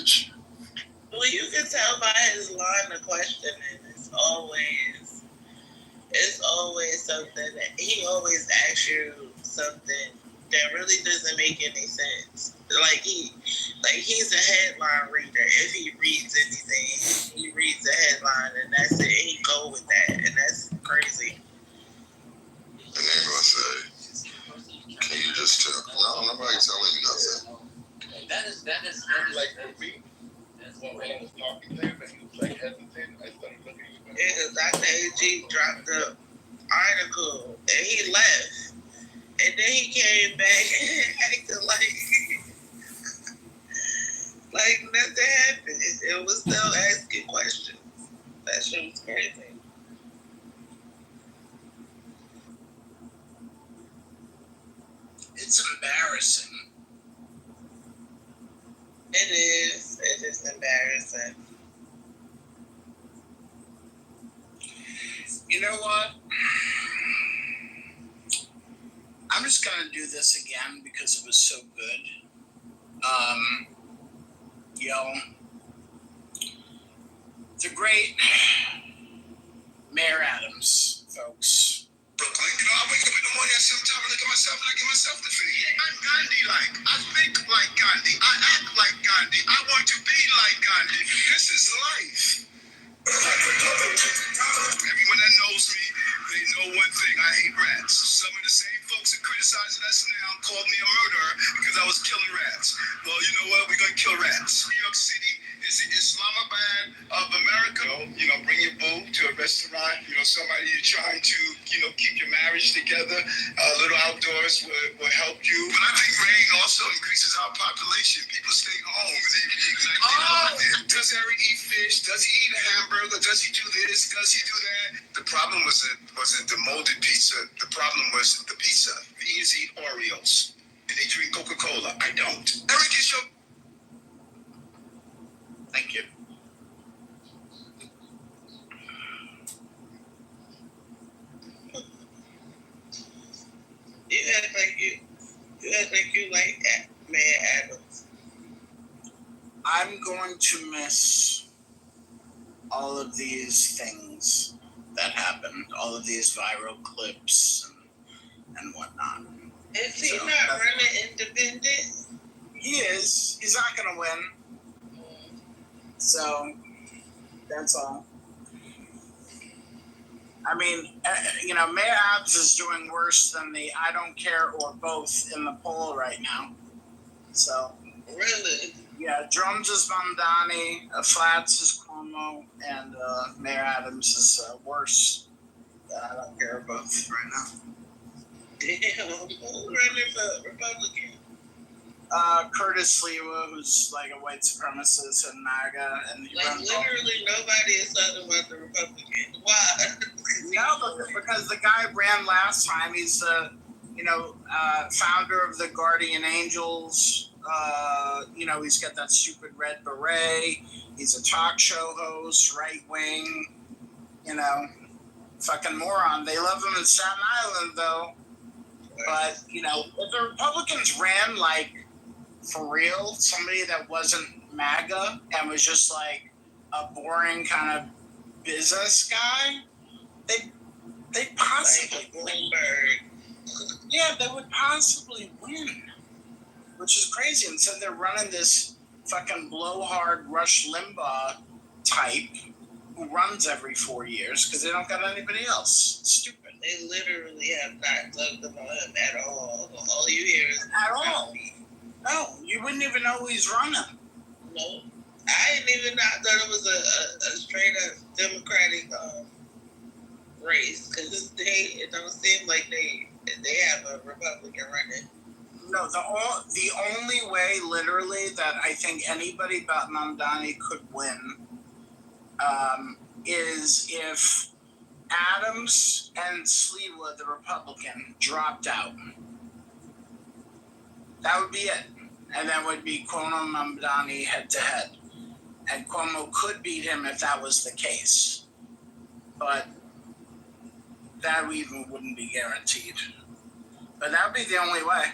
message. Well, you can tell by his line of questioning. It's always something that he always asks you something that really doesn't make any sense. He's a headline reader. If he reads anything, he reads a headline and that's it. He go with that, and that's crazy. And they're gonna say, "Can you just tell?" No, nobody telling you nothing. That is like for me. When I was talking to him and he was like hesitant, I started looking at him. Yeah, Dr. AG dropped the article and he left. And then he came back and acted like nothing happened. It was still asking questions. That shit was crazy. It's embarrassing. It is. It is embarrassing. You know what? I'm just going to do this again because it was so good. The great Mayor Adams, folks. Brooklyn, I wake up in the morning and sometimes I look at myself and I give myself the feeling. Yeah, I'm Gandhi-like. I think like Gandhi. I act like Gandhi. I want to be like Gandhi. This is life. Everyone that knows me, they know one thing. I hate rats. Some of the same folks that criticizing us now called me a murderer because I was killing rats. Well, you know what? We're going to kill rats. New York City is the Islamabad of America. Bring your boo to a restaurant. Somebody you're trying to, keep your marriage together. A little outdoors will help you. But I think rain also increases our population. People stay home. Does Harry eat fish? Does he eat a hamburger? Does he do this? Does he do that? The problem wasn't the molded pizza. The problem was the pizza. Vegans eat Oreos. And they drink Coca-Cola. I don't. Eric is your... Thank you. You act like you like Mayor Adams. I'm going to miss all of these things that happened, all of these viral clips and whatnot. Is he not running independent? He is. He's not going to win. So, that's all. I mean, Mayor Adams is doing worse than the I don't care or both in the poll right now. So. Really? Yeah, drums is Mamdani, flats is Cuomo, and Mayor Adams is worse. I don't care or both right now. Damn, who's running for Republican? Curtis Lewa, who's like a white supremacist and MAGA, and he runs literally nobody is talking about the Republican. Why? No, because the guy ran last time. He's the, founder of the Guardian Angels. He's got that stupid red beret. He's a talk show host, right wing. Fucking moron. They love him in Staten Island, though. But if the Republicans ran for real, somebody that wasn't MAGA and was just like a boring kind of business guy, they possibly win. Yeah, they would possibly win, which is crazy. Instead, they're running this fucking blowhard Rush Limbaugh type who runs every 4 years because they don't got anybody else. It's stupid. They literally have not talked about him at all. All you hear is at all. No, you wouldn't even know who he's running. No, I didn't even know. I thought it was a straight up Democratic race because it don't seem like they have a Republican running. No, the only way, literally, that I think anybody but Mamdani could win is if Adams and Sliwa, the Republican, dropped out. That would be it. And that would be Cuomo and Mamdani head-to-head. And Cuomo could beat him if that was the case. But that even wouldn't be guaranteed. But that would be the only way.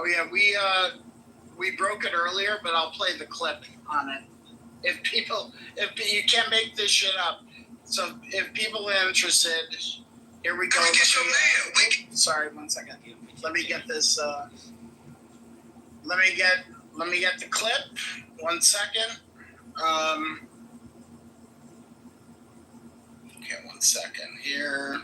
Oh yeah, we broke it earlier, but I'll play the clip on it. If you can't make this shit up, so if people are interested, here we go. Sorry, 1 second. Let me get this. Let me get the clip. 1 second. Okay, 1 second here.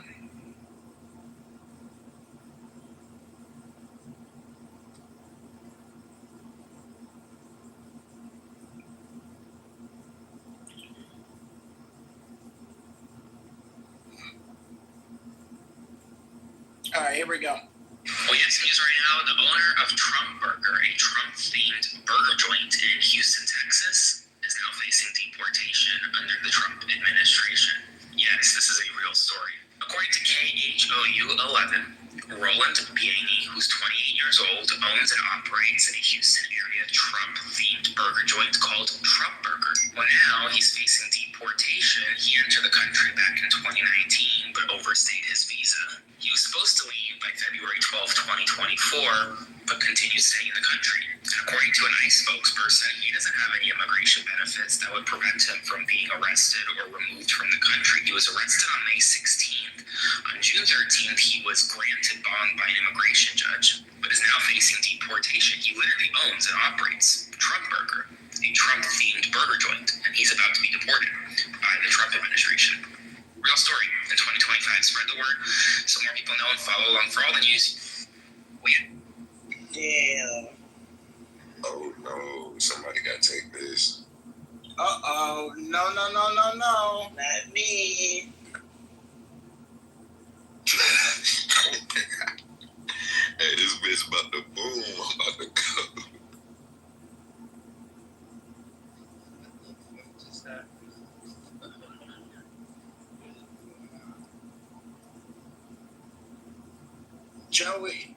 All right, here we go. Well, yes, news right now. The owner of Trump Burger, a Trump-themed burger joint in Houston, Texas, is now facing deportation under the Trump administration. Yes, this is a real story. According to KHOU 11, Roland Bianey, who's 28 years old, owns and operates a Houston area Trump-themed burger joint called Trump Burger. Well, now he's facing deportation. He entered the country back in 2019, but overstayed his visa. He was supposed to leave by February 12, 2024, but continues staying in the country. And according to an ICE spokesperson, he doesn't have any immigration benefits that would prevent him from being arrested or removed from the country. He was arrested on May 16th. On June 13th, he was granted bond by an immigration judge, but is now facing deportation. He literally owns and operates Trump Burger, a Trump-themed burger joint, and he's about to be deported by the Trump administration. Real story in 2025. Spread the word so more people know and follow along for all the news. Damn. Oh no, somebody got to take this. Uh-oh. No. Not me. Hey, this bitch about to boom. I'm about to go.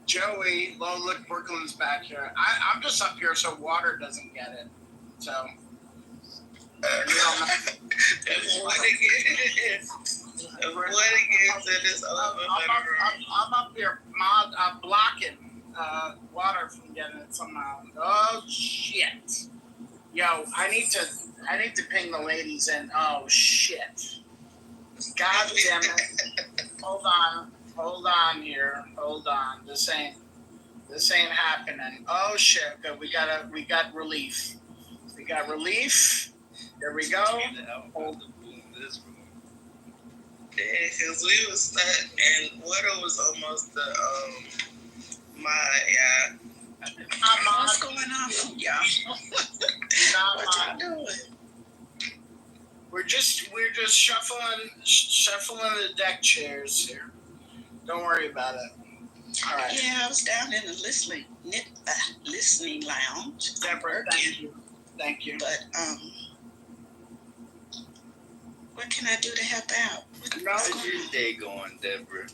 Joey, well, look, Brooklyn's back here. I'm just up here so water doesn't get it. So, you don't know. I'm up here blocking water from getting it somehow. Oh shit! Yo, I need to ping the ladies in. Oh shit! God damn it! Hold on here. Hold on. This ain't happening. Oh shit! Good. We got relief. We got relief. There we go. Hold. Yeah, because we was stuck and water was almost the what's going on, y'all? What y'all doing? We're just shuffling the deck chairs here. Don't worry about it. All right. Yeah, I was down in the listening lounge. Deborah, thank you. But what can I do to help out? How's your day going, Deborah?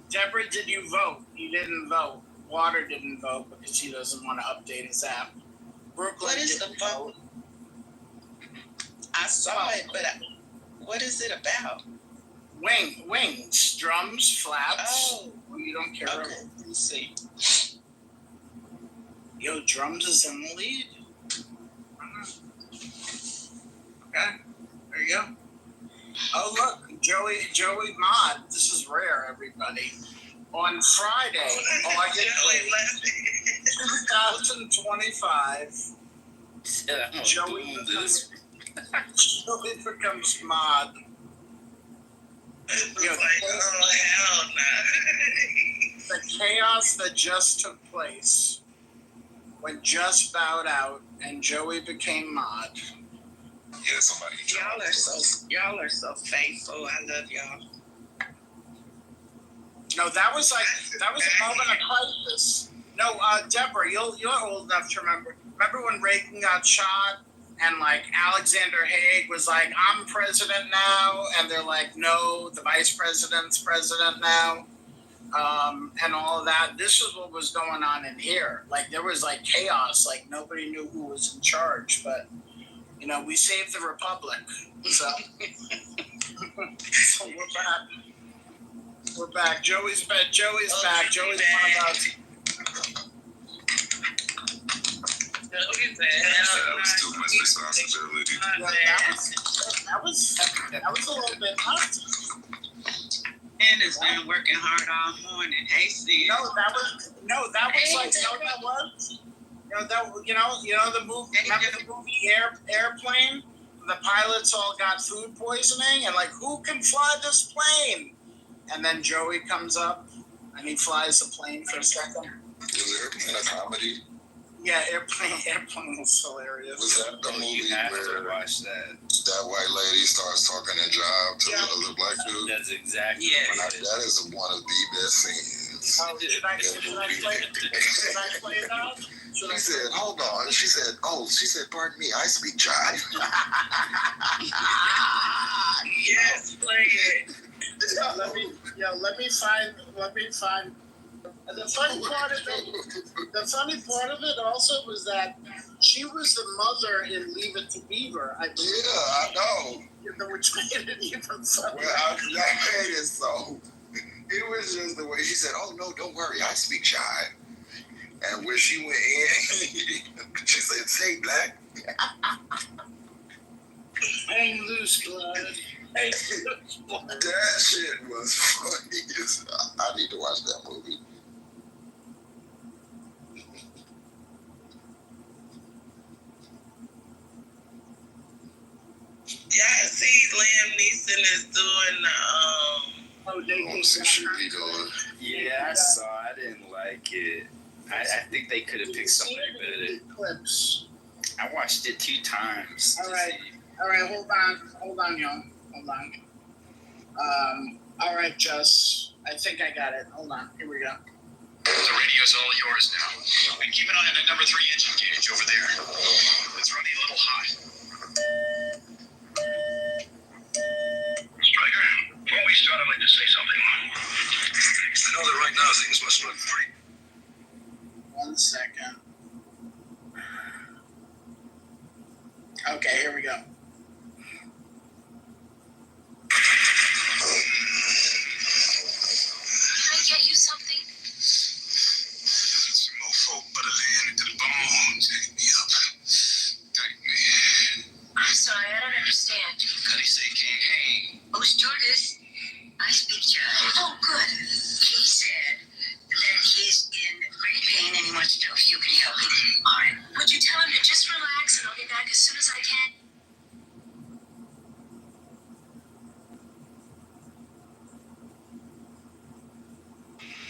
Deborah, did you vote? You didn't vote. Water didn't vote because he doesn't want to update his app. Brooklyn, what is the vote? I saw it, but what is it about? Wings, drums, flaps. Oh, well, you don't care. Okay, let me see. Yo, drums is in the lead. Okay, there you go. Oh look, Joey Mod. This is rare, everybody. On Friday, August 2025, Joey becomes Mod. Yo, hell no. The chaos that just took place when Just bowed out and Joey became Mod. Yeah, somebody. Y'all are so faithful. I love y'all. No, that was a moment of crisis. No, Deborah, you're old enough to remember. Remember when Reagan got shot and like Alexander Haig was like, "I'm president now," and they're like, "No, the vice president's president now," and all of that. This is what was going on in here. Like there was like chaos. Like nobody knew who was in charge, but. You know, we saved the republic, so, so we're back. We're back. Joey's back. Joey's one of us. That was too much responsibility. That was a little bit hot. And has been working hard all morning. Hey, Steve. No, that was like, you know what that was? You know the movie. Remember the movie Airplane? The pilots all got food poisoning, and like, who can fly this plane? And then Joey comes up, and he flies the plane for a second. Was Airplane a comedy? Yeah, Airplane was hilarious. Was that the movie You have where to watch that. that white lady starts talking in jive to the other black dude? That's exactly Yeah. what it is. That is one of the best scenes. Oh, should I play it out? She said, hold on. She said, pardon me, I speak jive. Yes, play it. Let me find. And the funny part of it also was that she was the mother in Leave It to Beaver, I believe. Yeah, I know. Which made it even funnier. Well, that made it so. It was just the way she said, oh, no, don't worry, I speak jive. And when she went in, she said, say black. Hang loose, blood. Hang loose, blood. That shit was funny. I need to watch that movie. Yeah, see, Liam Neeson is doing Most should be doing. Yeah, I saw. I didn't like it. I think they could have picked something better. Clips. I watched it 2 times. All right, hold on, y'all. Hold on. All right, Jess. I think I got it. Hold on. Here we go. The radio's all yours now. And keep an eye on that number 3 engine gauge over there. It's running a little hot. Striker, before we start, I'd like to say something. I know that right now things must look pretty. 1 second. Okay, here we go. Can I get you something? Some mofo butterland into the bone. Take me up. Take me. I'm sorry, I don't understand. Cuddy say can't hang. Oh, stewardess, I speak jive. Oh, good. He said that he's in great pain and he wants to know if you can help him. All right. Would you tell him to just relax and I'll be back as soon as I can?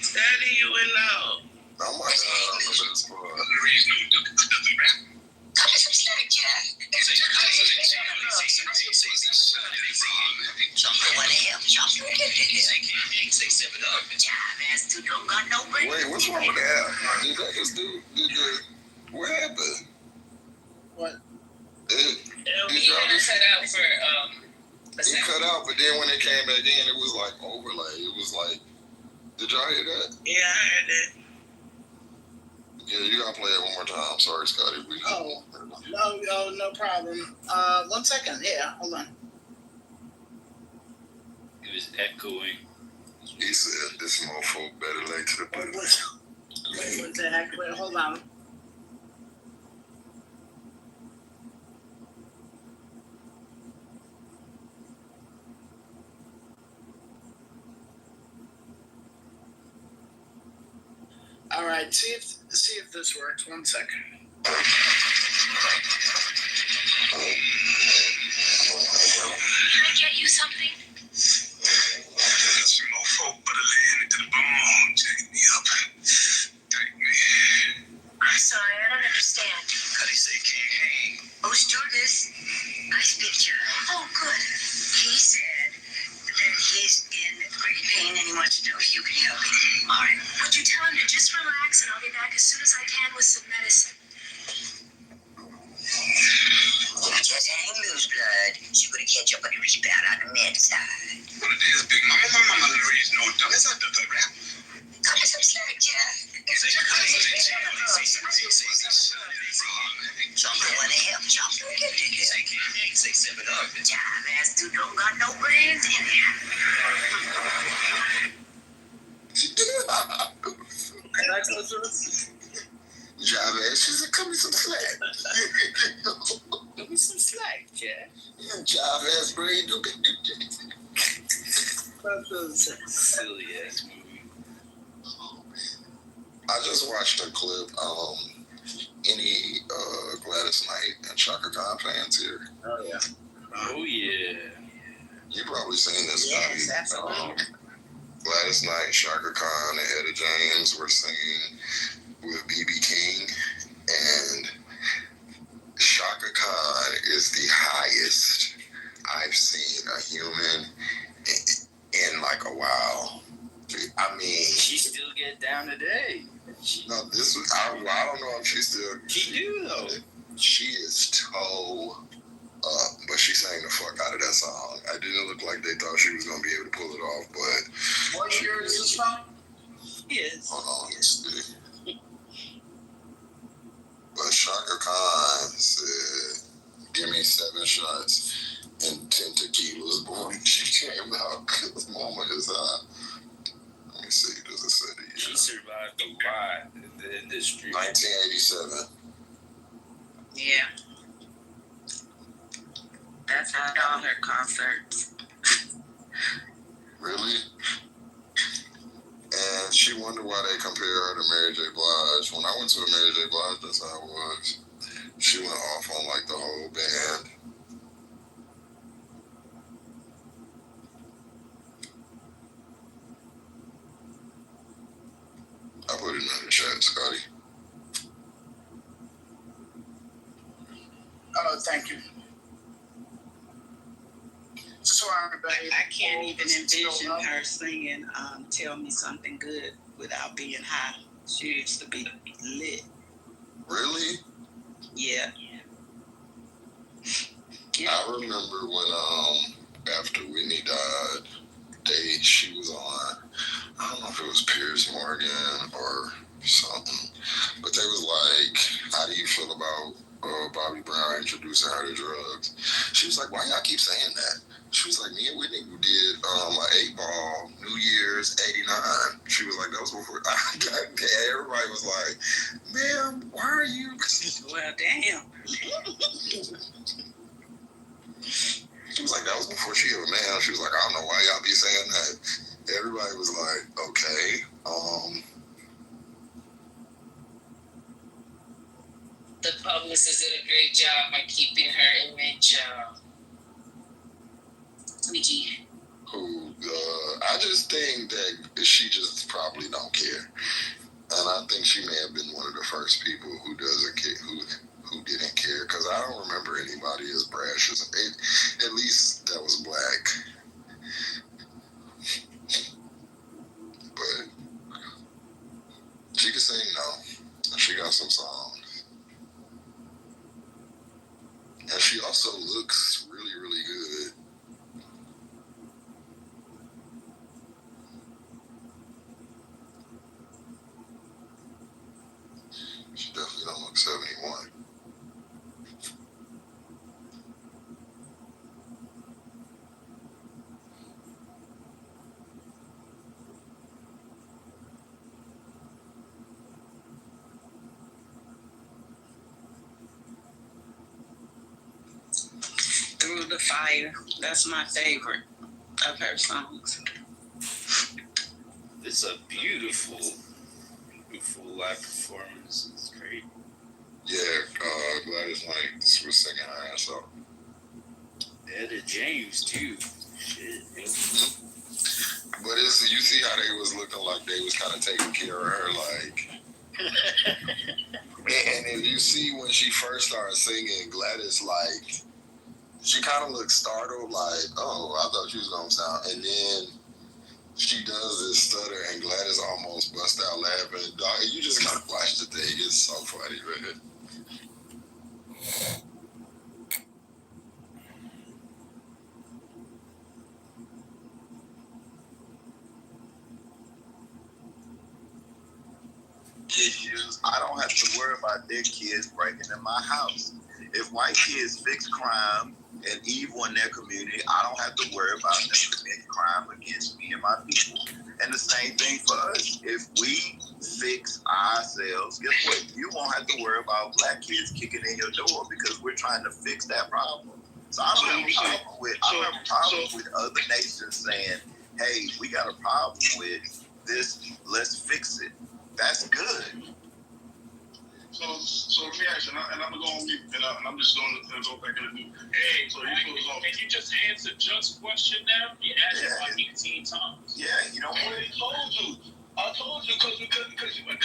Daddy, you would know. Oh my God, the best part. Cut us some slack, Jack. You want to help? Jump. Jive ass dude don't got no brain. Wait, what's wrong with that? Did that just do? What happened? What? He cut out for a It second. cut out, but then when it came back in, it was like overlay. It was like, did y'all hear that? Yeah, I heard it. Yeah, you gotta play it one more time. Sorry, Scotty. No problem. 1 second. Yeah, hold on. It was echoing. He said, this mofo better late to the What button. the heck? Wait, hold on. All right, see if this works. 1 second. Can I get you something? Some mofo butterland into the bone. Take me up. Take me. I'm sorry, I don't understand. Cuddy say can't hang. Oh, stewardess, I speak jive. Oh, good. He said that he's in great pain and he wants to know if you can help him. All right. Would you tell him to just relax and I'll be back as soon as I can with some medicine? Just hang loose, blood. She's gonna catch up on the rebound on the med side. One of these big mama raised no dumb. That's not the rap. Cut us some slack, Jack. You want to help? Jump. Jive ass dude don't got no brains in here. Can I go through this? slack. Give me some slack, Jack. Jive ass brain. Silly ass movie. I just watched a clip. Any Gladys Knight and Chaka Khan fans here? Oh yeah. Oh yeah. You probably seen this. Yes, Scotty. absolutely. Gladys Knight, Chaka Khan, and Etta James were singing with B.B. King, and Chaka Khan is the highest I've seen a human in like a while. I mean, She still get down today. no, this was I don't know if she still. She do though. She is toe up, but she sang the fuck out of that song. I didn't look like they thought she was gonna be able to pull it off, but What year is this from? Yes. hold on, let's see. But Chaka Khan said, "Give me 7 shots and 10 tequilas before she came out. Cause mama is hot." Let me see. Does it say the She year? survived a lot in the industry. 1987. Yeah. That's at all her concerts. Really? And she wondered why they compare her to Mary J. Blige. When I went to a Mary J. Blige, that's how it was. She went off on like the whole band. I put it in the chat, Scotty. Oh, thank you. Just want to I can't even envision her singing Tell Me Something Good without being high. She used to be lit. Really? Yeah. I remember when after Whitney died, she was on, I don't know if it was Piers Morgan or something, but they was like, "How do you feel about Bobby Brown introducing her to drugs?" She was like, "Why y'all keep saying that?" She was like, "Me and Whitney did an 8-ball New Year's '89." She was like, "That was before I got there." Everybody was like, "Ma'am, why are you?" Well, damn. She was like, "That was before she was a man." She was like, "I don't know why y'all be saying that." Everybody was like, "Okay." The publicist did a great job on keeping her image squeaky. Who? I just think that she just probably don't care, and I think she may have been one of the first people who doesn't care, who didn't care, because I don't remember anybody as brash as at least that was black. But she can sing though. She got some songs, and she also looks really, really good. She definitely don't look 71. Through the Fire. That's my favorite of her songs. It's a beautiful live performance. It's great. Yeah, Gladys Knight was singing her ass off. Etta James too. Shit. But you see how they was looking like they was kind of taking care of her, like. And if you see when she first started singing, Gladys, like, she kind of looked startled, like, "Oh, I thought she was gonna sound," and then she does this stutter, and Gladys almost bust out laughing. Dog, you just gotta watch the thing. It's so funny, man. Issues. I don't have to worry about their kids breaking in my house. If white kids fix crime and evil in their community, I don't have to worry about them committing crime against me and my people. And the same thing for us. If we fix ourselves, guess what? You won't have to worry about black kids kicking in your door because we're trying to fix that problem. So I don't have a problem with other nations saying, hey, we got a problem with this, let's fix it. That's good. So let me ask you, and I'm gonna go on mute, and I'm just going to go back and do. Hey, so you just answered Just's question now? You asked it like 18 times. Yeah, you know what? I told you because you went.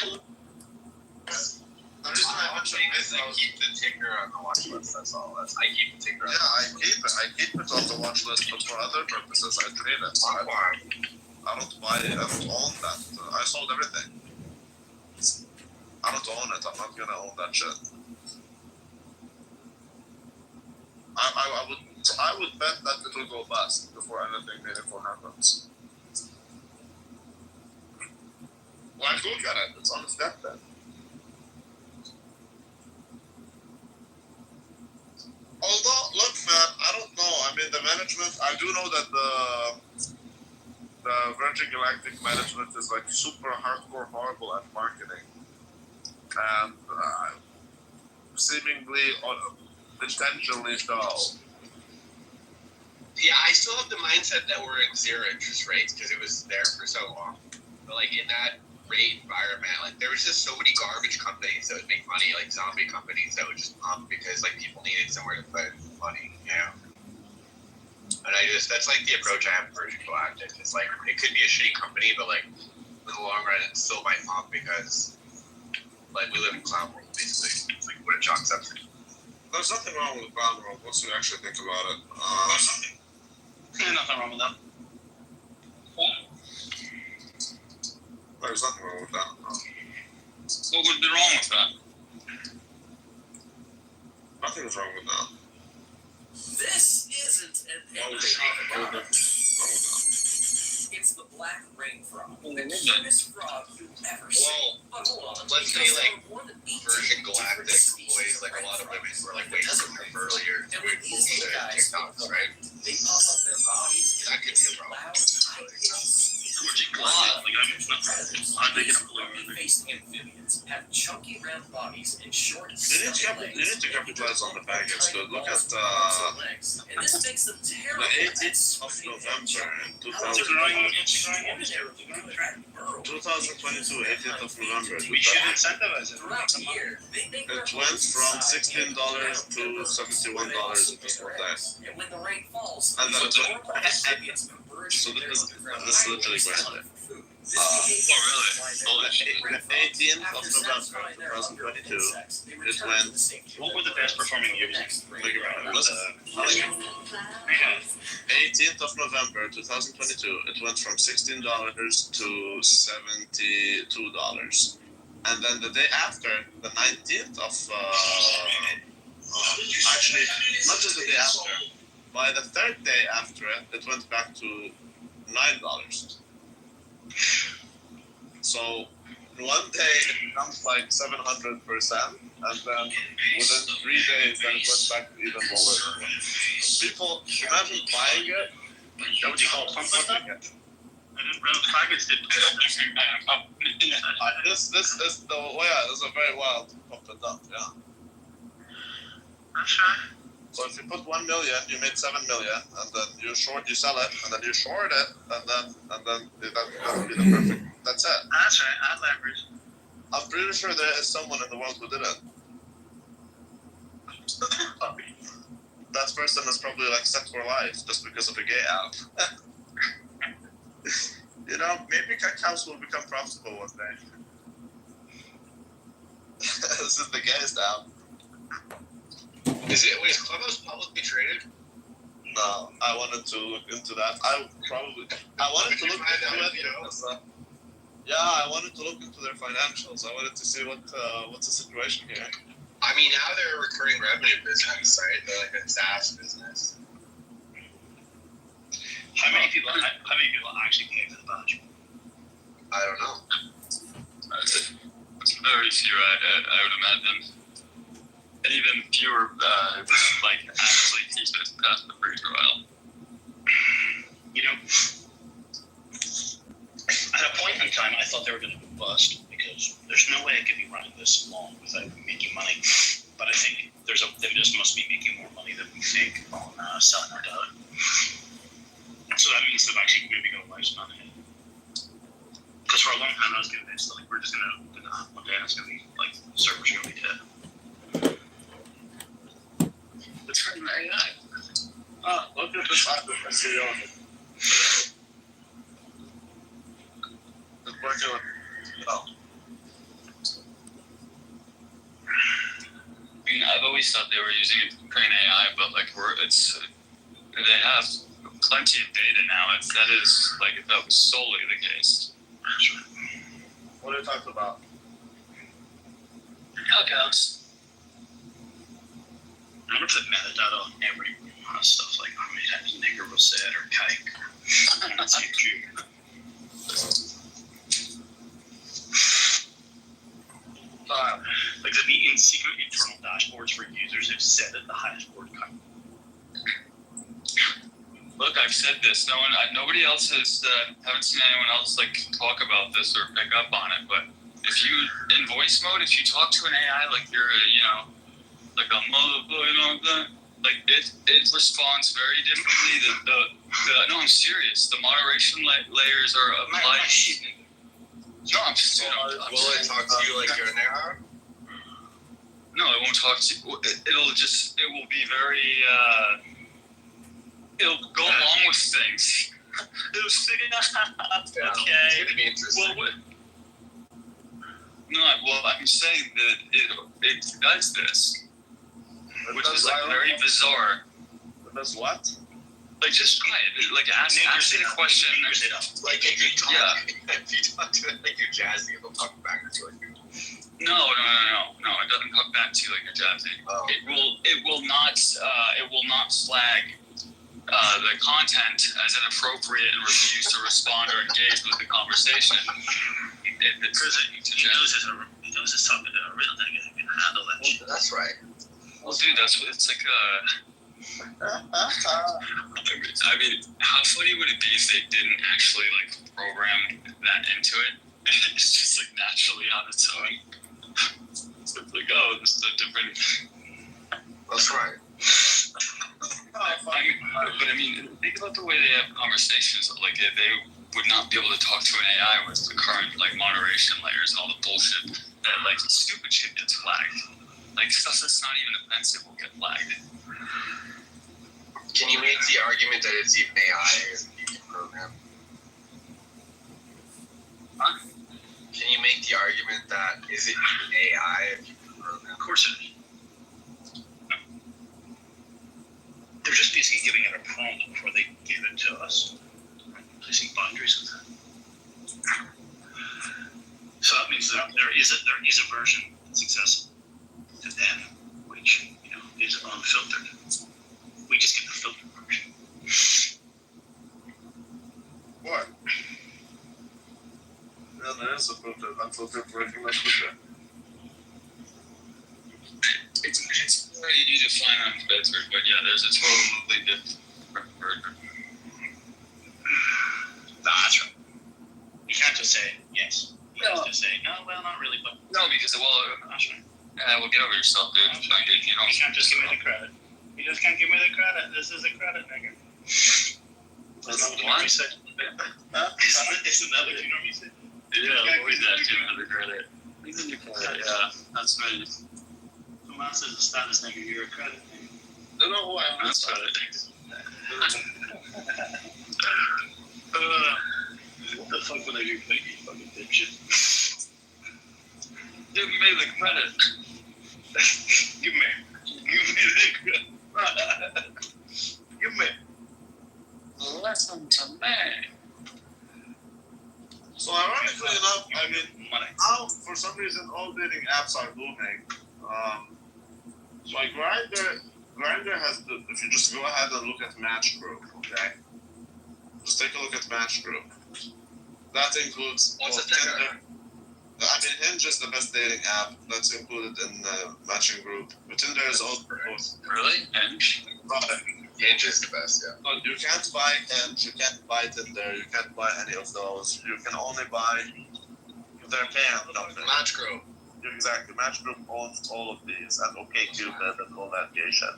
I'm just trying to keep the ticker on the watch list. That's all. I keep the ticker. Yeah, I keep it on the watch list, but for other purposes, I trade it. I don't buy it. I don't own that. I sold everything. I don't own it. I'm not gonna own that shit. I would bet that it will go bust before anything meaningful happens. Like, look at it. It's on its deathbed. Although, look, man, I don't know. I mean, the management. I do know that the Virgin Galactic management is like super hardcore horrible at marketing. And seemingly intentionally so. Yeah, I still have the mindset that we're in zero interest rates because it was there for so long. But like in that rate environment, like there was just so many garbage companies that would make money, like zombie companies that would just pump because like people needed somewhere to put money, you know. And that's like the approach I have to Virgin Galactic. It's like it could be a shitty company, but like in the long run, it still might pump because like we live in clown world basically. It's like what it chalks up to. There's nothing wrong with the clown world once you actually think about it. There's nothing wrong with that. There's nothing wrong with that. What would be wrong with that? Nothing is wrong with that. This isn't an everyday frog. It's the black rain frog, the cutest frog you've ever seen. Well, let's say like Virgin Galactic employs like a lot of women who are like way younger earlier doing TikToks, right? They pop up their bodies That could be a problem. loud, high-pitched faced amphibians have chunky round bodies and short, You need to capitalize on the fact it's good. Look at legs. And this makes them the terrible 18th of November in 2022, 18th of November. We should incentivize it. Throughout the year, they make It went from $16 to $71 in just 1 day. and when the rain falls, And then these adorable amphibians converge So their this is underground literally hideaways great. for food. This behavior really? is why they're Holy left shit. in rain The 18th falls. of After November, satisfying their hunger with 2022, insects, they it return went. to the safety of What were the their best performing burrows. years? Next rain Look fall. around. Listen. 18th of November 2022, it went from $16 to $72. And then the day after, the 19th of, actually, not just the day after, by the third day after it, it went back to $9. So, in 1 day, it jumped like 700%, and then within 3 days, then it went back to even lower. People, imagine buying it. That what you call pump like that? It. Targets did. This is the this is a very wild pump and dump, yeah. So if you put 1 million, you made 7 million, and then you sell it, and then you short it, and then that would be the perfect. That's it. That's right. I leverage. I'm pretty sure there is someone in the world who did it. That person is probably like set for life just because of a gay app. You know, maybe cows will become profitable one day. This is the gayest app. Is Clubhouse publicly traded? No, I wanted to look into that. I wanted to look into it. Yeah, I wanted to look into their financials. I wanted to see what's the situation here. I mean, now they're a recurring revenue business, right? They're like a SaaS business. How many people actually pay for the badge? I don't know. It's very few, I would imagine. And even fewer, like, actually teach it past the free trial. You know, I point in time, I thought they were going to go bust because there's no way I could be running this long without making money. But I think they just must be making more money than we think on selling our data. So that means they've actually maybe got a lifespan ahead. Because for a long time I was convinced that we're just going to one day it's going to be like servers are going to be dead. It's running AI. Look at this occupancy on it. It's working with, I mean, I've always thought they were using it to train AI, but like they have plenty of data now. That was solely the case. what are you talking about? Calcouts. I'm going to put metadata on every stuff, like how many times nigger was said or kike. That's true. Like there'd be in secret internal dashboards for users who've set at the highest word count. Look, I've said this. Nobody else has. Haven't seen anyone else like talk about this or pick up on it. But if you in voice mode, if you talk to an AI like you're like a motherfucker, like it responds very differently. No, I'm serious. The moderation layers are applied. No, I'm serious. Will it talk to you like you're an AI? No, it won't talk to you. It will be very. It'll go along with things. It'll figure out. Yeah, Okay. it's gonna be interesting. I'm saying that it does this, which is like very bizarre. It does what? Like just try it. Like ask it a question. Like if you talk to it like you're jazzy, it'll talk back to you like you're. No. It doesn't talk back to you like you're jazzy. Oh. It will not flag the content as inappropriate and refuse to respond or engage with the conversation. It knows it's talking to a real nigga who can handle that shit. That's right. Well, dude, that's what it's like. I mean, how funny would it be if they didn't actually like program that into it? It's just like naturally on its own. It's like, oh, this is a different. That's right. But I mean, think about the way they have conversations. Like, they would not be able to talk to an AI with the current like moderation layers and all the bullshit that like stupid shit gets flagged. Like stuff that's not even offensive will get flagged. Can you make the argument that it's even AI as you can program? Huh? Can you make the argument that is it even AI if you can program? Of course it is. They're just basically giving it a prompt before they give it to us. Placing boundaries with that. So that means that there is a version that's accessible to them, which is unfiltered. We just get the filtered version. What? Yeah, there is a filtered, unfiltered version. Let's look at it. It's very easy to find unfiltered, but yeah, there's a totally different version. That's right. You can't just say yes. You have to say no. Well, not really, but No, because that's right. Well, get over yourself, dude. You can't just give me the credit. You just can't give me the credit. This is a credit, nigga. That's not what you normally say. Isn't that what you normally say? Yeah, always that. Give me the credit. Yeah, that's me. The man says a status nigga, you're a credit nigga. Don't know who I am. That's right. What the fuck would I do for you, fucking dipshit? Give me the credit. Give me the credit. Give me. Listen to me. So ironically enough, I mean, now for some reason all dating apps are booming. So like Grindr has the. If you just go ahead and look at Match Group, okay, just take a look at Match Group. That includes Tinder. I mean, Hinge is the best dating app that's included in the matching group. But Tinder is also Really? Hinge? Hinge is the best, yeah. No, you can't buy Hinge, you can't buy Tinder, you can't buy any of those. You can only buy their paying company. Match Group. Exactly. Match Group owns all of these, and OkCupid and all that gay shit.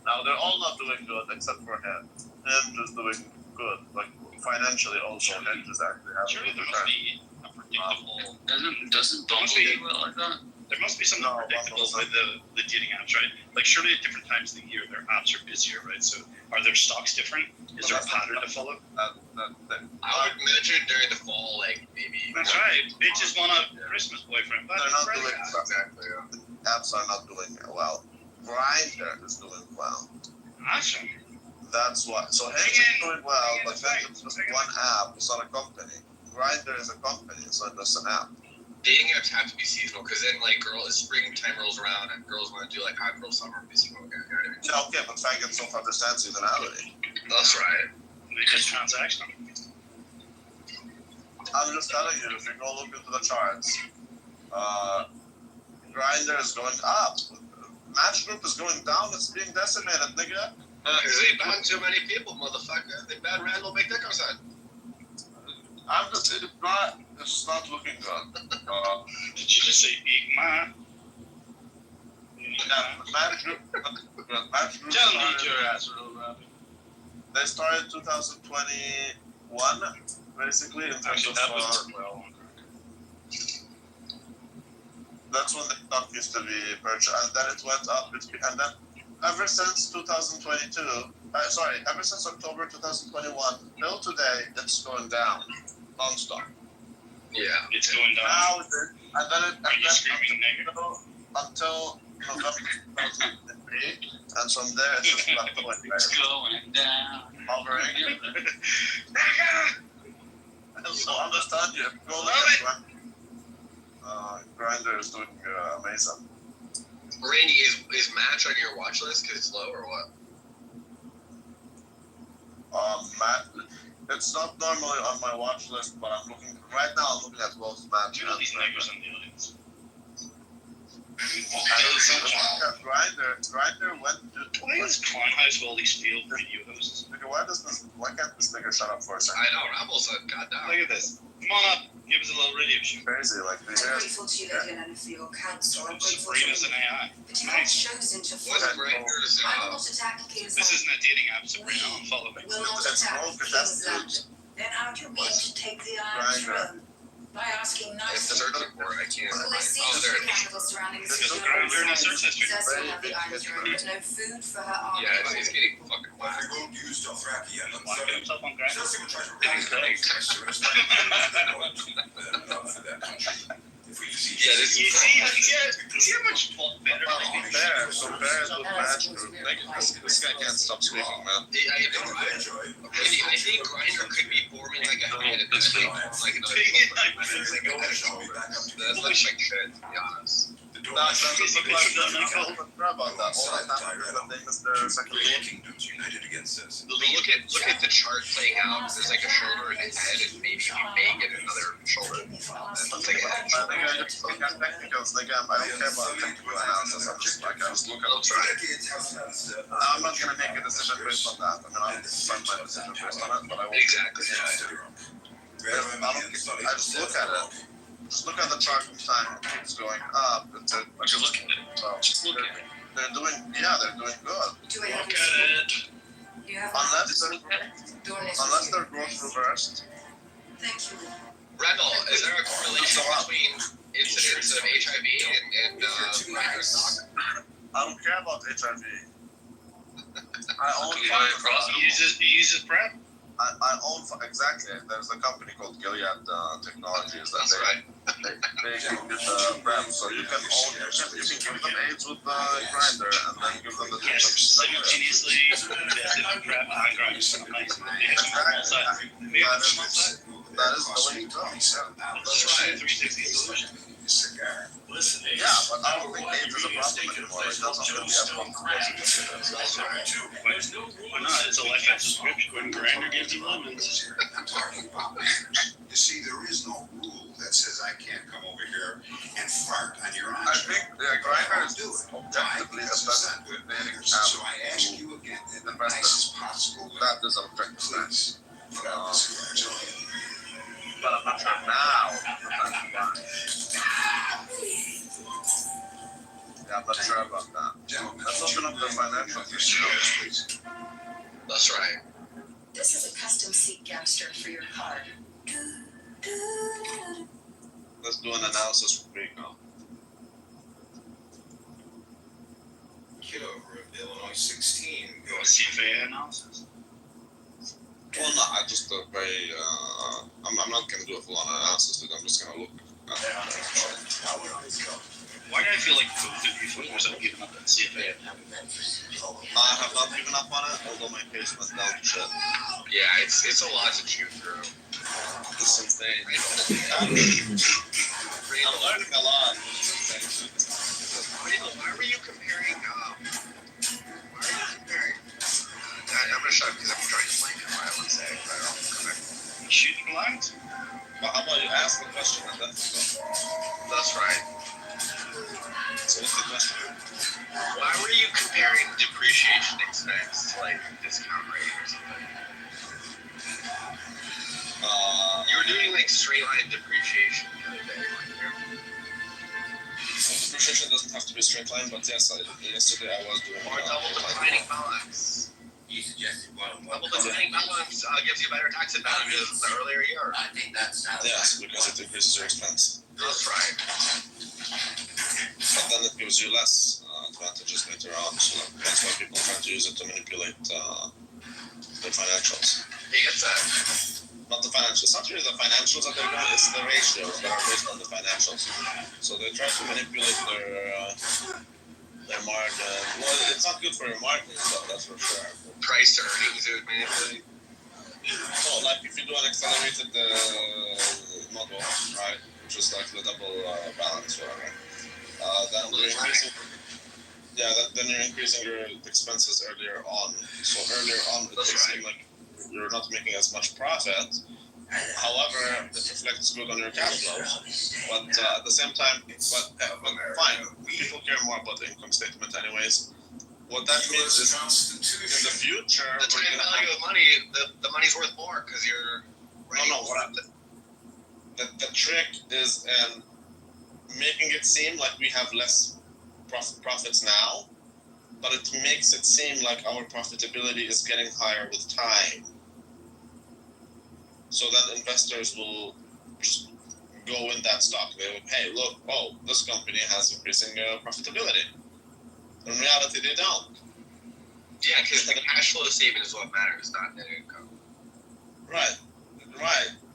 Now, they're all not doing good except for Hinge. Hinge is doing good, like financially also. Hinge is actually having Surely a there good must return. be a predictable. Doesn't Bumble do well like that? There must be something predictable with the dating apps, right? Like surely at different times of the year their apps are busier, right? So are their stocks different? Is there a pattern to follow? I would imagine during the fall, like maybe. That's right. Bitches want a Christmas boyfriend. They're not doing exactly. The apps are not doing well. Grindr is doing well. Awesome. That's why. So Hinge is doing well, but Hinge is just one app. It's not a company. Grindr is a company, so it's just an app. Dating apps have to be seasonal because then, like, springtime rolls around and girls want to do like hot girl summer musical again. You know what I mean? Yeah, okay, but faggots don't understand seasonality. That's right. Because transactional. I'm just telling you, if you go look into the charts, Grindr is going up. Match Group is going down. It's being decimated, nigga. Because they banned too many people, motherfucker. They banned Randall McNickerson. It's not looking good. Did you just say big man? Match Group Tell me your ass, real rapid. They started 2021, basically, in terms Actually, of. that was well. That's when the stock used to be purchased, and then it went up. And then ever since 2022, ever since October 2021 till today, it's going down non-stop. Yeah, it's going down. Now it is, and then until November 2023, and from there it's just plateauing. It's going down. Hovering. So understand you. Go look at Grindr is doing amazing. Randy, is Match on your watch list because it's low or what? It's not normally on my watch list, but I'm looking right now. I'm looking at both Match and neighbors in the audience. Grindr went to. Why is Kleinheis with all these field video hosts? Why can't this nigga shut up for a second? I know, Rebels said, goddamn. Look at this. Come on up. Give us a little radio show. Crazy, like I'm grateful to you, Lady Elena, for your counsel. I'm grateful Sabrina's an AI. But you have chosen to follow. What's Grindr's? I will not attack King's This isn't a dating app, Sabrina. Follow me. will not attack King's Land. Then how do you mean to take the Iron Throne? By asking It's nicely. searching for it, I can't. Well, there seems Oh, to there be it is. capital surrounding the This is city. Grindr in a search history. Possessing of the Iron Throne, but no food for her army. Yeah, it's getting fucking But whacked. they won't use Dothraki and Want to get himself on Grindr? Just even try to Thanks, Greg. Yeah, this You is see how much better Well, to be fair, compared with Match Group, this guy can't stop speaking, man. I think Grindr could be forming like a hand at this point. Like another that's like shit, to be honest. About that. All I have is the thing is their second Kingdoms united against us. Look at the chart playing out. There's like a shoulder and a head, and maybe you may get another shoulder. That's like a head. I think I just look at technicals. Like, I don't care about technical analysis. I'm just like, I just look at the chart. I'm not gonna make a decision based on that. I mean, I'll start my decision based on it, but I won't. Exactly. I just look at it. Just look at the chart each time. It's going up. It's a, Just look at it. Just look at it. They're doing good. Do we have Look at it. You have Unless their growth reversed. Thank you. Randall, is there a correlation between incidents of HIV and Grindr stock? I don't care about HIV. I own He uses PrEP. I own exactly. There's a company called Gilead Technologies that they give the PrEP, so you can give them AIDS with Grindr and then give them the Simultaneously, the PrEP and Grindr. That is the way to go. Let's try a 360 solution. Yeah, but I don't think AIDS is a problem anymore. It doesn't really have problems. Why not? It's a lifetime subscription. When Grindr gives you lemons. You see, there is no rule that says I can't come over here and fart on your I entree. think Grindr is objectively the best dating app So I ask you again in the nicest this objective stance. But I'm not sure now. Yeah, I'm not sure about that. Let's open up the financial issues. That's right. This is a custom seat gamster for your car. Let's do an analysis for Rico. Kitover, Illinois 16. You want CFA analysis? Well, no, I just I'm not gonna do a full-on analysis, but I'm just gonna look at Why do I feel like both of you folks have given up on CFA? I have not given up on it, although my pace went down to shit. Yeah, it's a lot to chew through. It's insane. I'm learning a lot. Why were you comparing, I'm gonna shut up because I'm trying to blank what I would say, but I'll come back. Shooting blinds? But how about you ask the question and then go? That's right. So what's the question? Why were you comparing depreciation expense to like discount rate or something? You were doing like straight line depreciation the other day. Depreciation doesn't have to be straight line, but yes, yesterday I was doing Or double declining balance. You suggested one. Double declining balance gives you better tax advantages than the earlier year. I think that's yes, because it increases your expense. That's right. But then it gives you less advantages later on, so that's why people try to use it to manipulate their financials. He gets that. Not the financials. It's not really the financials that they're doing, it's the ratios that are based on the financials. So they try to manipulate their margin. Well, it's not good for your margins, though, that's for sure. Price to earnings, it would manipulate. No, like if you do an accelerated model, right, which is like the double balance, whatever, then you're increasing. Yeah, then you're increasing your expenses earlier on. So earlier on, it may seem like you're not making as much profit. However, it reflects good on your cash flows. But at the same time, but fine, people care more about the income statement anyways. What that means is in the future, the time value of money, the money's worth more because you're. The trick is in making it seem like we have less profits now, but it makes it seem like our profitability is getting higher with time. So then investors will just go in that stock. They will, hey, look, oh, this company has increasing profitability. In reality, they don't. Yeah, because the cash flow statement is what matters, not net income. Right.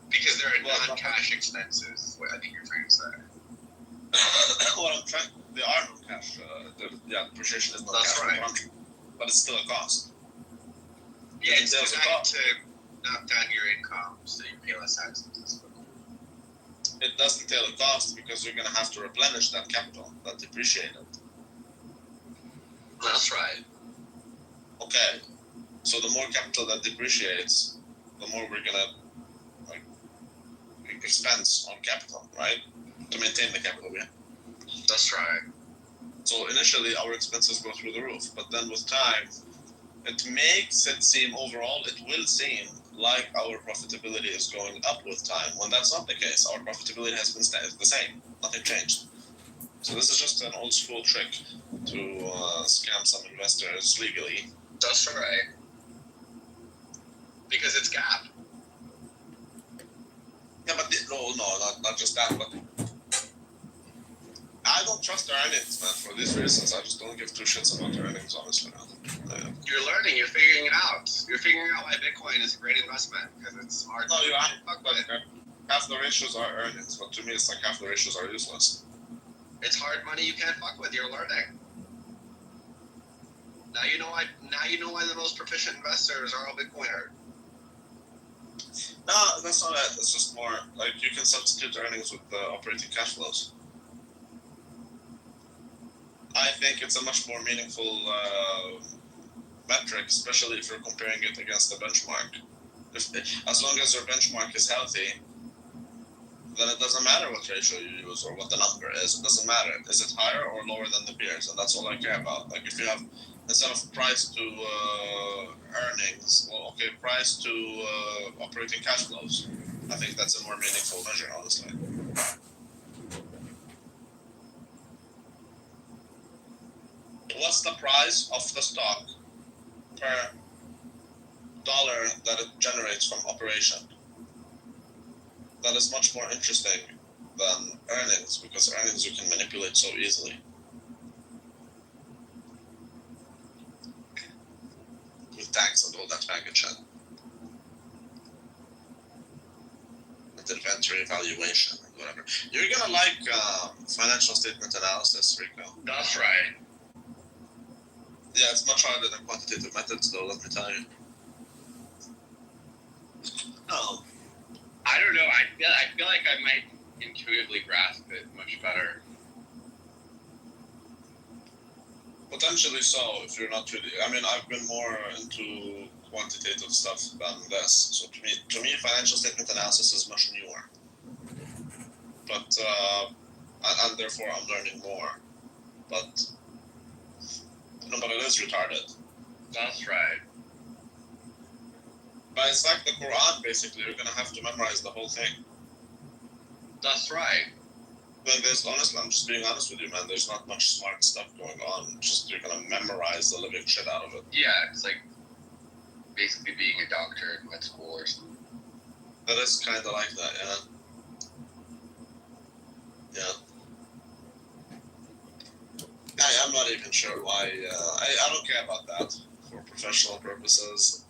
Because they're non-cash expenses, what I think you're trying to say. They are non-cash. Depreciation is non-cash. That's right. But it's still a cost. Yeah, it's designed to knock down your income so you pay less taxes. It does entail a cost because you're going to have to replenish that capital that depreciated. That's right. Okay, so the more capital that depreciates, the more we're going to expense on capital, right? To maintain the capital we have. That's right. So initially our expenses go through the roof, but then with time, it makes it seem overall, it will seem like our profitability is going up with time, when that's not the case. Our profitability has been the same, nothing changed. So this is just an old school trick to scam some investors legally. That's right. Because it's GAAP. Yeah, but not just that, but I don't trust their earnings, man, for these reasons. I just don't give two shits about their earnings, honestly. You're learning, you're figuring it out. You're figuring out why Bitcoin is a great investment, because it's smart. No, you have, but half the ratios are earnings, but to me it's like half the ratios are useless. It's hard money you can't fuck with, you're learning. Now you know why the most proficient investors are all Bitcoiners. No, that's not it. It's just more like you can substitute earnings with operating cash flows. I think it's a much more meaningful metric, especially if you're comparing it against the benchmark. As long as your benchmark is healthy, then it doesn't matter what ratio you use or what the number is. It doesn't matter. Is it higher or lower than the peers? And that's all I care about. Like if you have, instead of price to earnings, well, okay, price to operating cash flows. I think that's a more meaningful measure, honestly. What's the price of the stock per dollar that it generates from operation? That is much more interesting than earnings, because earnings you can manipulate so easily. With tax and all that baggage and with inventory valuation and whatever. You're gonna like financial statement analysis, Rico. That's right. Yeah, it's much harder than quantitative methods, though, let me tell you. Oh. I don't know. I feel like I might intuitively grasp it much better. Potentially so, if you're not really. I mean, I've been more into quantitative stuff than this. So to me, financial statement analysis is much newer. But and therefore I'm learning more. But no, but it is retarded. That's right. But it's like the Quran, basically. You're gonna have to memorize the whole thing. That's right. Then there's, honestly, I'm just being honest with you, man. There's not much smart stuff going on. Just you're gonna memorize the living shit out of it. Yeah, it's like basically being a doctor in med school or something. That is kind of like that, yeah. Yeah. I'm not even sure why. I don't care about that for professional purposes.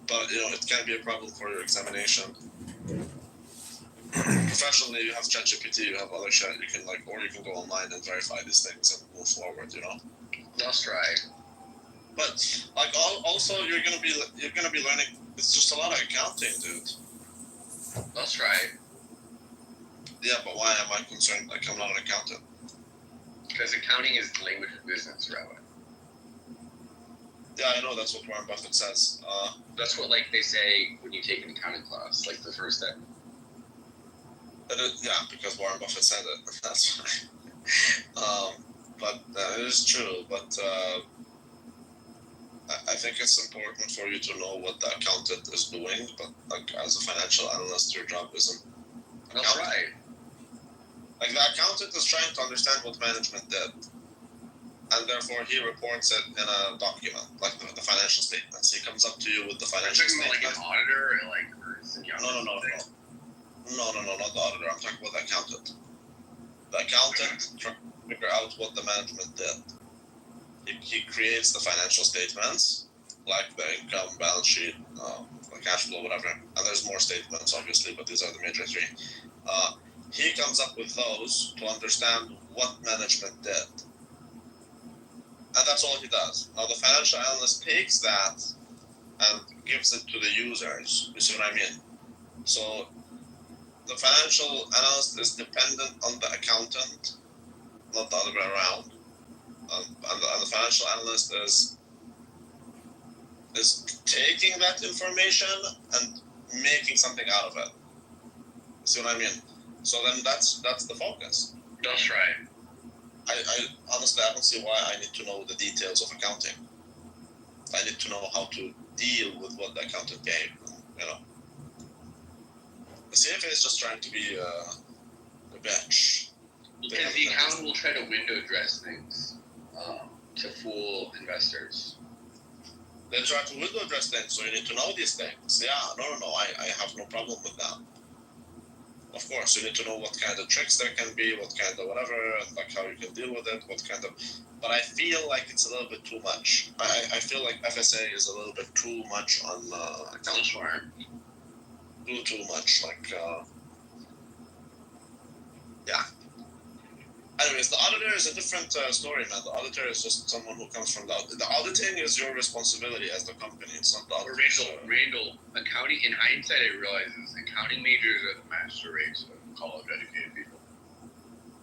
But it can be a problem for your examination. Professionally, you have ChatGPT, you have other shit. You can or you can go online and verify these things and move forward. That's right. But also, you're gonna be learning. It's just a lot of accounting, dude. That's right. Yeah, but why am I concerned? Like, I'm not an accountant. Because accounting is the language of business, rather. Yeah, I know, that's what Warren Buffett says. That's what, they say when you take an accounting class, the first step. Yeah, because Warren Buffett said it. That's why. But it is true. But I think it's important for you to know what the accountant is doing. But as a financial analyst, your job isn't. That's right. The accountant is trying to understand what management did, and therefore he reports it in a document, like the financial statements. He comes up to you with the financial statement. Like an auditor, No, not the auditor. I'm talking about the accountant. The accountant trying to figure out what the management did. He creates the financial statements, like the income, balance sheet, the cash flow, whatever. And there's more statements, obviously, but these are the major three. He comes up with those to understand what management did. And that's all he does. Now, the financial analyst takes that and gives it to the users. You see what I mean? So, the financial analyst is dependent on the accountant, not the other way around. And the financial analyst is taking that information and making something out of it. See what I mean? So then that's the focus. That's right. I honestly, I don't see why I need to know the details of accounting. I need to know how to deal with what the accountant gave. The CFA is just trying to be a bitch. Because the accountant will try to window dress things to fool investors. They try to window dress things, so you need to know these things. Yeah, no, I have no problem with that. Of course, you need to know what kind of tricks there can be, what kind of whatever, like how you can deal with it, what kind of. But I feel like it's a little bit too much. I feel like FSA is a little bit too much on accounting. Too much, yeah. Anyways, the auditor is a different story, man. The auditor is just someone who comes from the auditing is your responsibility as the company. It's not the auditor. Randall, accounting, in hindsight, I realize accounting majors are the master race of college-educated people.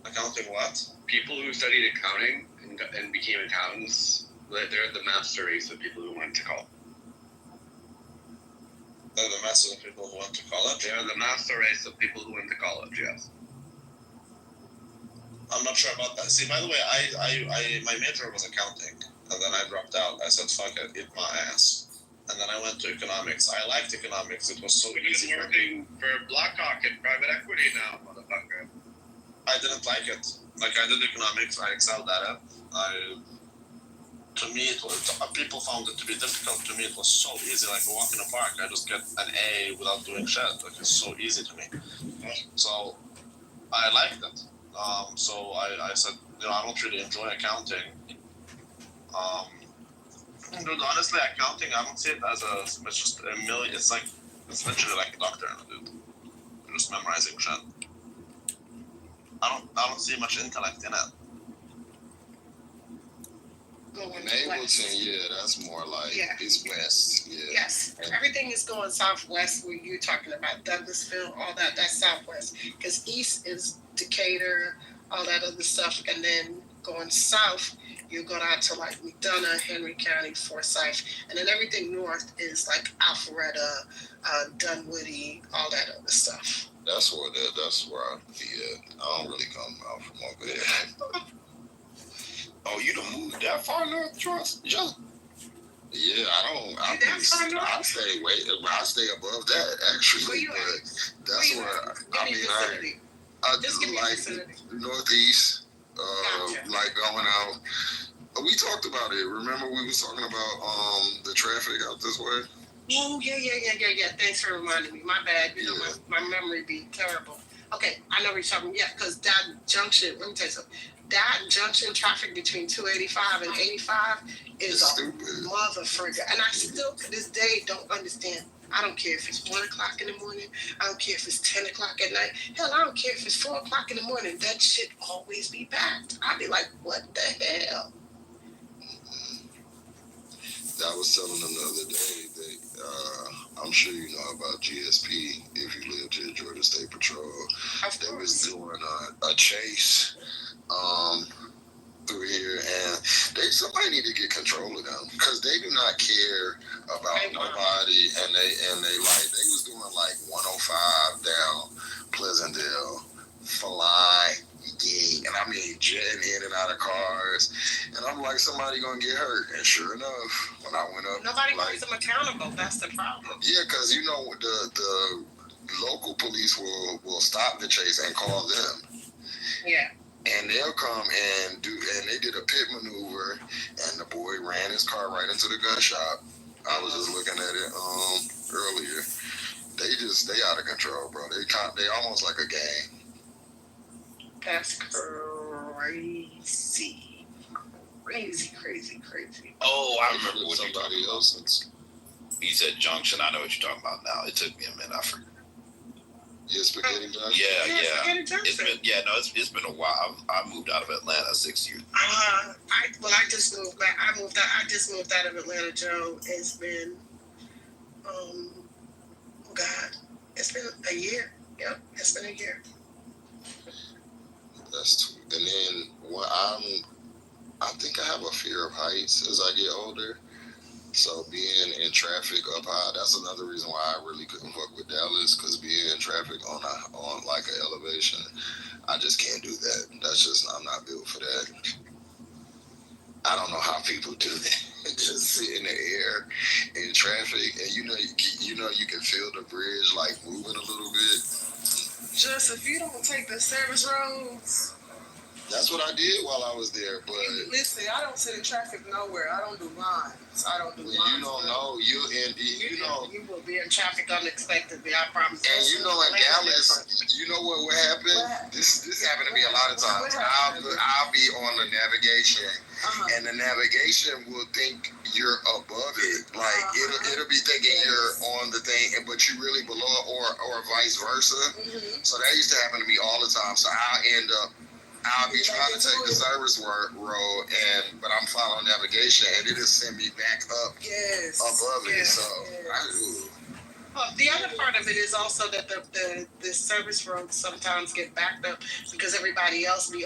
Accounting what? People who studied accounting and became accountants, they're the master race of people who went to college. They're the masses of people who went to college? They're the master race of people who went to college, yes. I'm not sure about that. See, by the way, I my major was accounting, and then I dropped out. I said, fuck it, eat my ass. And then I went to economics. I liked economics. It was so easy. You're working for Blackhawk in private equity now, motherfucker. I didn't like it. Like, I did economics. I excelled at it. To me, it was, people found it to be difficult. To me, it was so easy. Like a walk in the park, I just get an A without doing shit. Like, it's so easy to me. So I liked it. So I said, I don't really enjoy accounting. Dude, honestly, accounting, I don't see it as it's just a million. It's literally like a doctor, dude. You're just memorizing shit. I don't see much intellect in it. Ableton, yeah, that's more like it's west. Yeah. Yes, everything is going southwest. Where you're talking about Douglasville, all that's southwest. Because east is Decatur, all that other stuff, and then going south, you go out to like McDonough, Henry County, Forsyth, and then everything north is like Alpharetta, Dunwoody, all that other stuff. That's where I be at. I don't really come out from over there. Oh, you don't move that far north, Trust? Yeah, I stay above that actually. Where you at? That's where I do like northeast. Gotcha. Like going out. We talked about it. Remember we was talking about the traffic out this way? Oh yeah. Thanks for reminding me. My bad. You know, my memory be terrible. Okay, I know what you're talking about. Yeah, because that junction, let me tell you something. That junction traffic between 285 and 85 is a motherfucker. And I still to this day don't understand. I don't care if it's 1 o'clock in the morning. I don't care if it's 10 o'clock at night. Hell, I don't care if it's 4 o'clock in the morning. That shit always be packed. I'd be like, what the hell? I was telling them the other day that I'm sure you know about GSP if you lived here, Georgia State Patrol. They was doing a chase through here, and somebody need to get control of them because they do not care about nobody, and they was doing like 105 down Pleasantdale, fly, and I mean jetting in and out of cars, and I'm like, somebody gonna get hurt, and sure enough, when I went up, nobody holds them accountable. That's the problem. Yeah, because the local police will stop the chase and call them. Yeah. And they'll come and they did a pit maneuver, and the boy ran his car right into the gun shop. I was just looking at it earlier. They out of control, bro. They almost like a gang. That's crazy. Crazy. Oh, I remember what somebody else. You said junction. I know what you're talking about now. It took me a minute. I forgot. Yeah, Spaghetti Junction? Yeah. Spaghetti Junction. It's been a while. I moved out of Atlanta 6 years. I just moved back. I just moved out of Atlanta, Joe. It's been, it's been a year. Yep, it's been a year. That's true. And then I think I have a fear of heights as I get older. So being in traffic up high, that's another reason why I really couldn't fuck with Dallas, because being in traffic on like an elevation, I just can't do that. I'm not built for that. I don't know how people do that. Just sit in the air in traffic, and you can feel the bridge like moving a little bit. Just if you don't take the service roads. That's what I did while I was there, but listen, I don't sit in traffic nowhere. I don't do lines. You don't know. You will be in traffic unexpectedly. I promise. And in Dallas, you know what happened? This happened to me a lot of times. I'll be on the navigation, and the navigation will think you're above it. Like it'll be thinking you're on the thing, but you really below, or vice versa. Mm-hmm. So that used to happen to me all the time. So I'll be trying to take the service road, but I'm following navigation, and it'll send me back up above it. So, the other part of it is also that the service roads sometimes get backed up because everybody else be